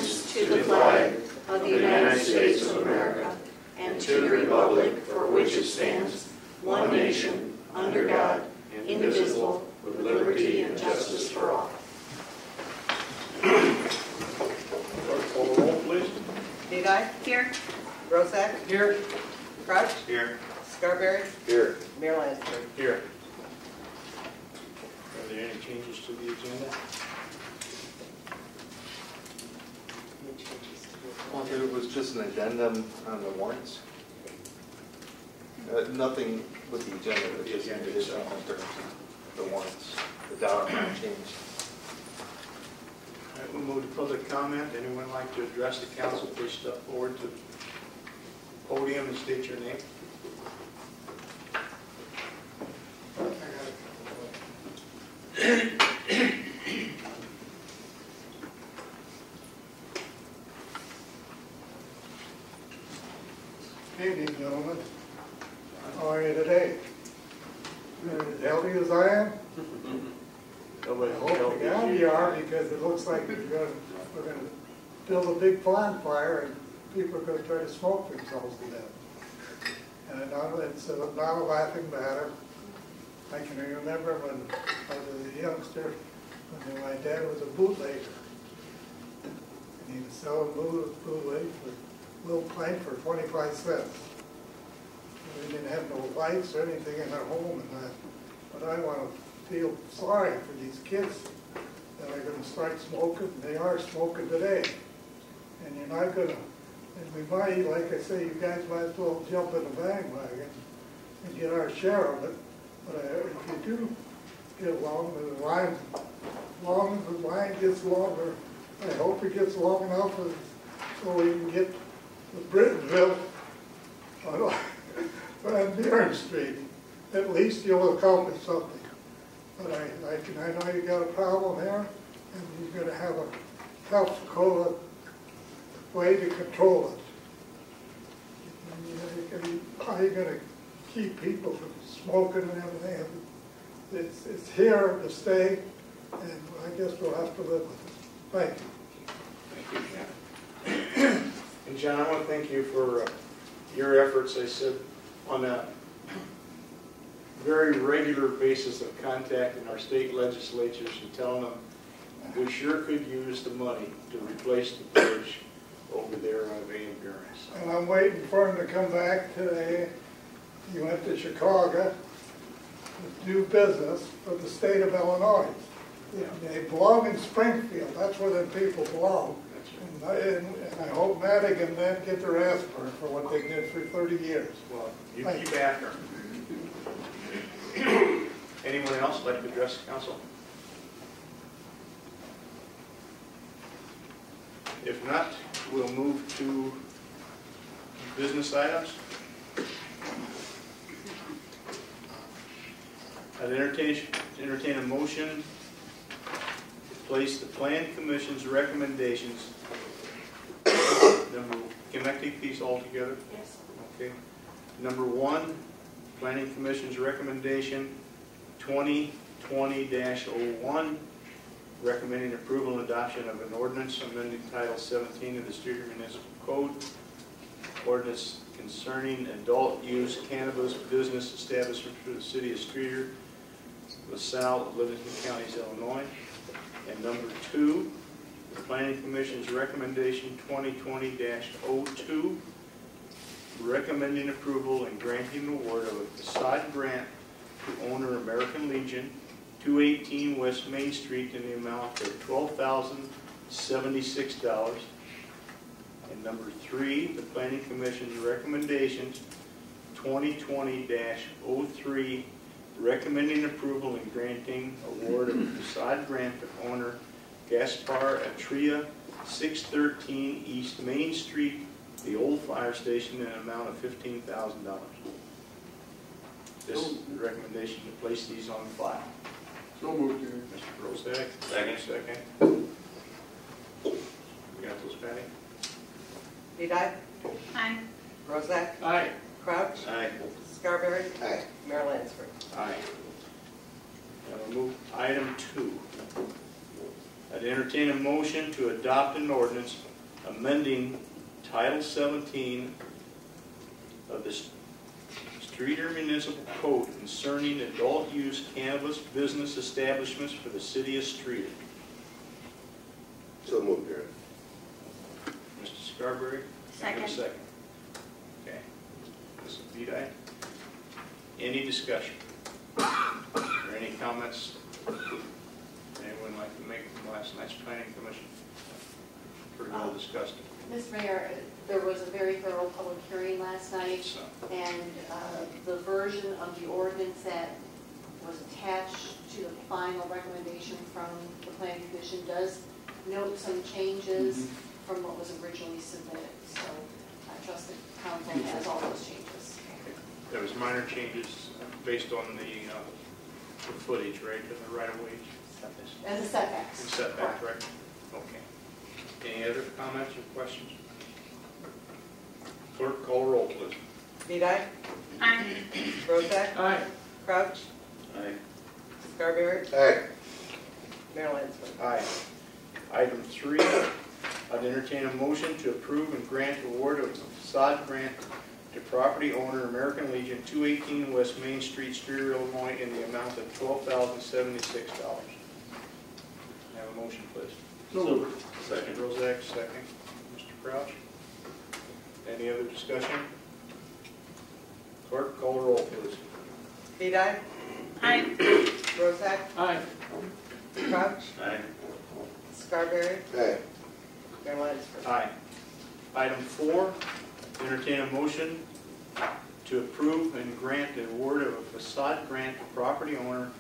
allegiance to the flag of the United States of America and to the republic for which it stands, one nation, under God, indivisible, with liberty and justice for all. Clerk, call the roll, please. Bedei? Here. Brozak? Here. Crouch? Here. Scarbeary? Here. Mayor Lansford. Here. Are there any changes to the agenda? It was just an addendum on the warrants. Nothing with the agenda, but just an additional in terms of the warrants. The dollar amount changed. All right, we'll move to public comment. Anyone like to address the council, please step forward to the podium and state your name. Good evening, gentlemen. How are you today? As healthy as I am? Nobody I hope you are, because it looks like we're going to build a big bonfire and people are going to try to smoke themselves to death. And it's not a laughing matter. I can remember when I was a youngster, when my dad was a bootlegger. And he was selling bootleg for a little pint for 25 cents. We didn't have no lights or anything in our home and that. But I want to feel sorry for these kids that are going to start smoking. They are smoking today. And you're not going to, and we might, like I say, you guys might as well jump in the bandwagon and get our share of it. But if you do get along, the line, long as the line gets longer, I hope it gets long enough so we can get the Britain built on Dearn Street. At least you'll accomplish something. But I know you got a problem here, and you're going to have a tough way to control it. How are you going to keep people from smoking and everything? It's here to stay, and I guess we'll have to live with it. Thank you. Thank you, John. And John, I want to thank you for your efforts. I said on a very regular basis of contacting our state legislatures and telling them we sure could use the money to replace the bridge over there on Van Buren's. And I'm waiting for him to come back today. He went to Chicago to do business for the state of Illinois. They belong in Springfield. That's where the people belong. And I hope Madigan then get their ass burned for what they did for 30 years. Well, you keep after them. Anyone else like to address the council? If not, we'll move to business items. I'd entertain a motion to place the Plan Commission's recommendations. Can I take these all together? Yes. Okay. Number 1, Planning Commission's recommendation 2020-01, recommending approval and adoption of an ordinance amending Title 17 of the Streator Municipal Code, ordinance concerning adult use cannabis business establishment for the city of Streator, LaSalle, Livingston Counties, Illinois. And number 2, the Planning Commission's recommendation 2020-02, recommending approval and granting an award of a facade grant to owner American Legion, 218 West Main Street, in the amount of $12,076. And number 3, the Planning Commission's recommendations 2020-03, recommending approval and granting award of a facade grant to owner Gaspar Atria, 613 East Main Street, the old fire station, in an amount of $15,000. This is the recommendation to place these on file. So moved, Jerry. Mr. Brozak. Second. You got those, Patty? Bedei? Aye. Brozak? Aye. Crouch? Aye. Scarbeary? Aye. Mayor Lansford. Aye. Now we'll move item 2. I'd entertain a motion to adopt an ordinance amending Title 17 of the Streator Municipal Code concerning adult use cannabis business establishments for the city of Streator. So moved, Your Honor. Mr. Scarbeary? Second. Second. Okay. Mrs. Bedei? Any discussion? Or any comments? Anyone like to make from last night's planning commission? Pretty well discussed it. Ms. Mayor, there was a very thorough public hearing last night, So, and the version of the ordinance that was attached to the final recommendation from the planning commission does note some changes from what was originally submitted. So I trust the council has all those changes. there was minor changes based on the footage, right, and the right-of-way. And the setbacks. And setback, right? Okay. Any other comments or questions? Clerk, call roll, please. Bedei? Aye. Brozak? Aye. Crouch? Aye. Scarbeary? Aye. Mayor Lansford. Aye. Item 3, I'd entertain a motion to approve and grant award of facade grant to property owner American Legion, 218 West Main Street, Streator, Illinois, in the amount of $12,076. Have a motion, please. Second. Brozak, second. Mr. Crouch. Any other discussion? Clerk, call roll, please. Bedei? Aye. Brozak? Aye. Crouch? Aye. Scarbeary? Aye. Mayor Lansford. Aye. Item 4, entertain a motion to approve and grant the award of a facade grant to property owner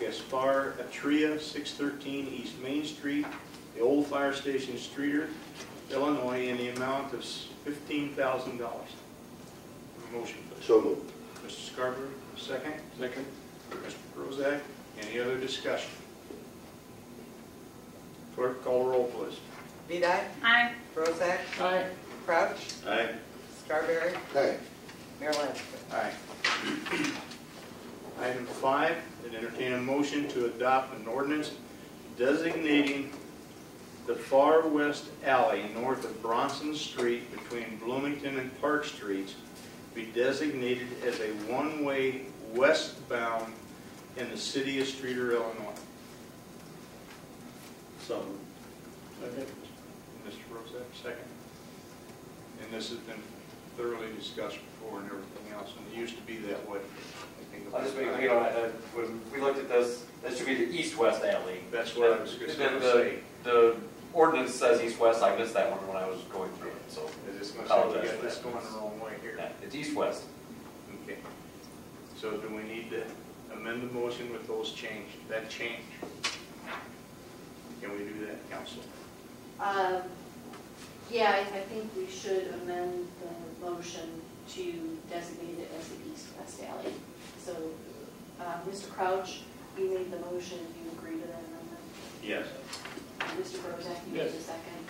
Gaspar Atria, 613 East Main Street, the old fire station, Streator, Illinois, in the amount of $15,000. Motion, please. So moved. Mr. Scarbery, second. Second. Mr. Brozak, any other discussion? Clerk, call roll, please. Bedei? Aye. Brozak? Aye. Crouch? Aye. Scarbeary? Aye. Mayor Lansford. Aye. Item 5, I'd entertain a motion to adopt an ordinance designating the far west alley north of Bronson Street between Bloomington and Park Streets be designated as a one-way westbound in the city of Streator, Illinois. So, second. Mr. Brozak, second. And this has been thoroughly discussed before and everything else, and it used to be that way. I think I'll just make, when we looked at this, that should be the east-west alley. that's what I was just going to say. The ordinance says east-west, I missed that one when I was going through it, so. I just want to say we got this going the wrong way here. Yeah, it's east-west. Okay. So do we need to amend the motion with those change, that change? Can we do that, council? Yeah, I think we should amend the motion to designate it as the east-west alley. So, Mr. Crouch, you made the motion, do you agree to that amendment? Yes. Mr. Brozak, you made the second.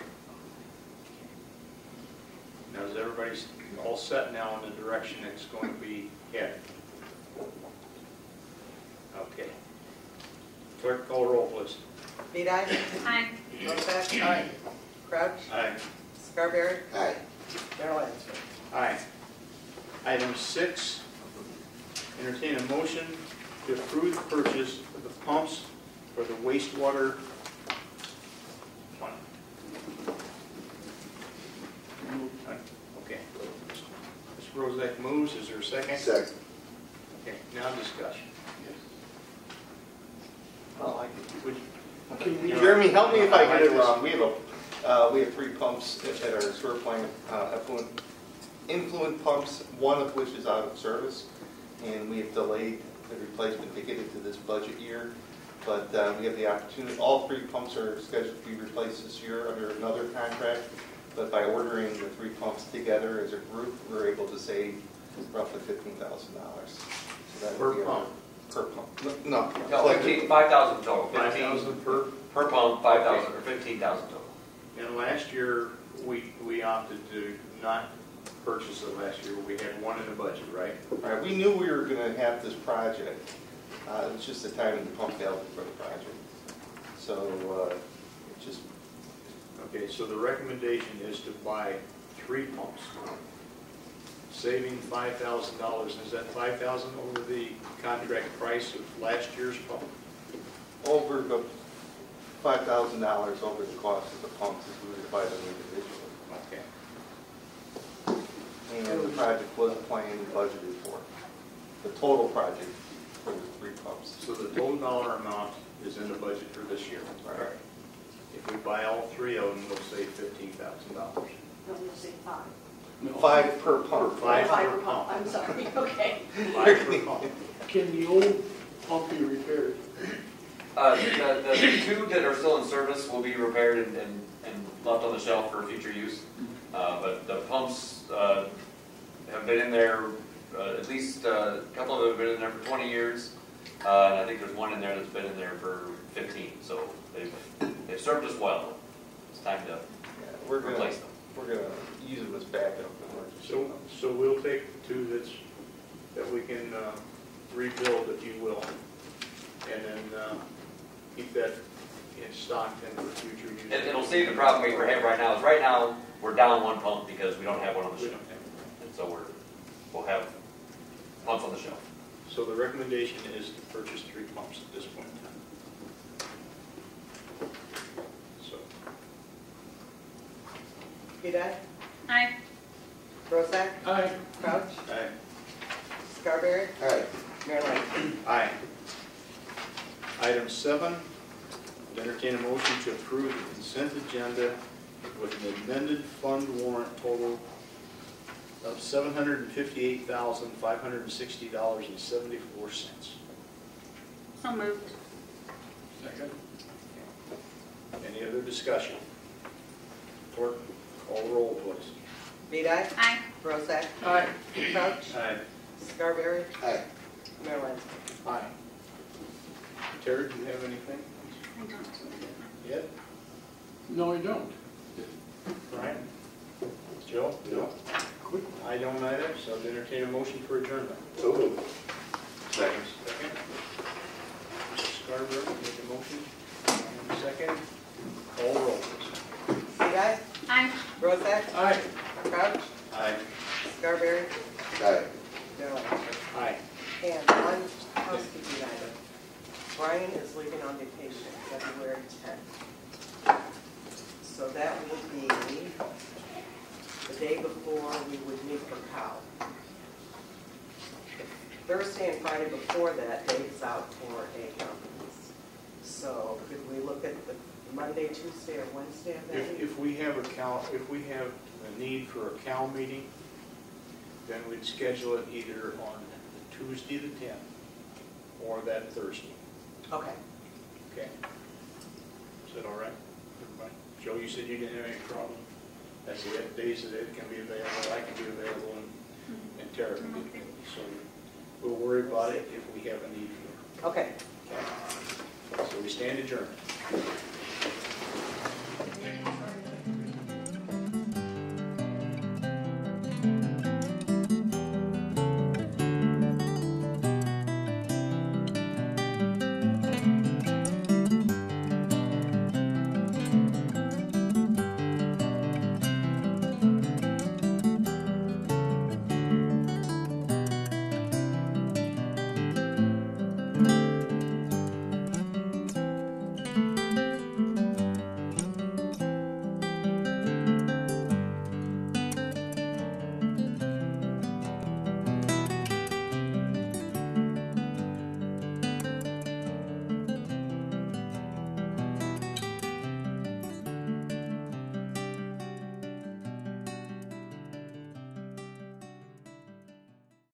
Now, is everybody all set now in the direction it's going to be headed? Okay. Clerk, call roll, please. Bedei? Aye. Brozak? Aye. Crouch? Aye. Scarbeary? Aye. Mayor Lansford. Aye. Item 6, entertain a motion to approve the purchase of the pumps for the wastewater plant. Okay. Mr. Brozak moves. Is there a second? Second. Okay, now discussion. Would you- Jeremy, help me if I get it wrong. We have 3 pumps at our sewer plant, influent pumps, one of which is out of service, and we have delayed the replacement to get into this budget year. But we have the opportunity, all 3 pumps are scheduled to be replaced this year under another contract. But by ordering the 3 pumps together as a group, we're able to save roughly $15,000. So that would Per be pump? Per pump. No. No, 5,000 total. 5,000 per? Per pump, 5,000 or 15,000 total. And last year, we opted to not purchase it last year. We had one in the budget, right? All right, we knew we were going to have this project. It was just the timing to pump available for the project. So it just Okay, so the recommendation is to buy 3 pumps, saving $5,000. Is that $5,000 over the contract price of last year's pump? Over the $5,000 over the cost of the pumps if we were to buy them individually. Okay. And the project was planned and budgeted for. The total project for the 3 pumps. So the total dollar amount is in the budget for this year. Right. If we buy all 3 of them, we'll save $15,000. No, you'll say 5. 5 per pump. 5 5 per per pump, pump. I'm sorry, okay. 5 per pump. Can the old pump be repaired? The 2 that are still in service will be repaired and left on the shelf for future use. But the pumps have been in there, at least a couple of them have been in there for 20 years. And I think there's one in there that's been in there for 15. So they've served us well. It's time to replace them. We're going to use them as backup. So we'll take the 2 that we can rebuild, if you will, and then keep that in stock then for future use. It'll save the problem we have right now. Is right now we're down 1 pump because we don't have one on the shelf, and so we'll have pumps on the shelf. So the recommendation is to purchase 3 pumps at this point in time. So, Bedei, Aye. Brozak, Aye. Crouch, aye. Scarbeary, Aye. Mayor Lansford. Aye. Item 7, entertain a motion to approve the consent agenda with an amended fund warrant total of $758,560.74. So moved. Second. Any other discussion? Clerk, call the roll, please. Bedei, Aye. Brozak, Aye. Crouch, Aye. Scarbeary, Aye. Mayor Lansford. Aye. Terry, do you have anything I don't. yet? No, I don't. Brian? Joe? No. I don't either, so I'd entertain a motion for adjournment. So moved. Second. Mr. Scarbeary, make a motion. And a second. Call the roll, please. Bedei, Aye. Brozak, Aye. Crouch, Aye. Scarbeary, Aye. Mayor Lansford. Aye. And one housekeeping item. Brian is leaving on vacation February 10th. So that will be the day before we would meet for cow. Thursday and Friday before that, Dave's out for a conference. So could we look at the Monday, Tuesday, or Wednesday of that week? If we have a need for a cow meeting, then we'd schedule it either on Tuesday the 10th or that Thursday. Okay. Okay. Is that all right, everybody? Joe, you said you didn't have any problem. That's the days that it can be available, I can be available, and Tara can be available. So we'll worry about it if we have a need for it. Okay. Okay. So we stand adjourned.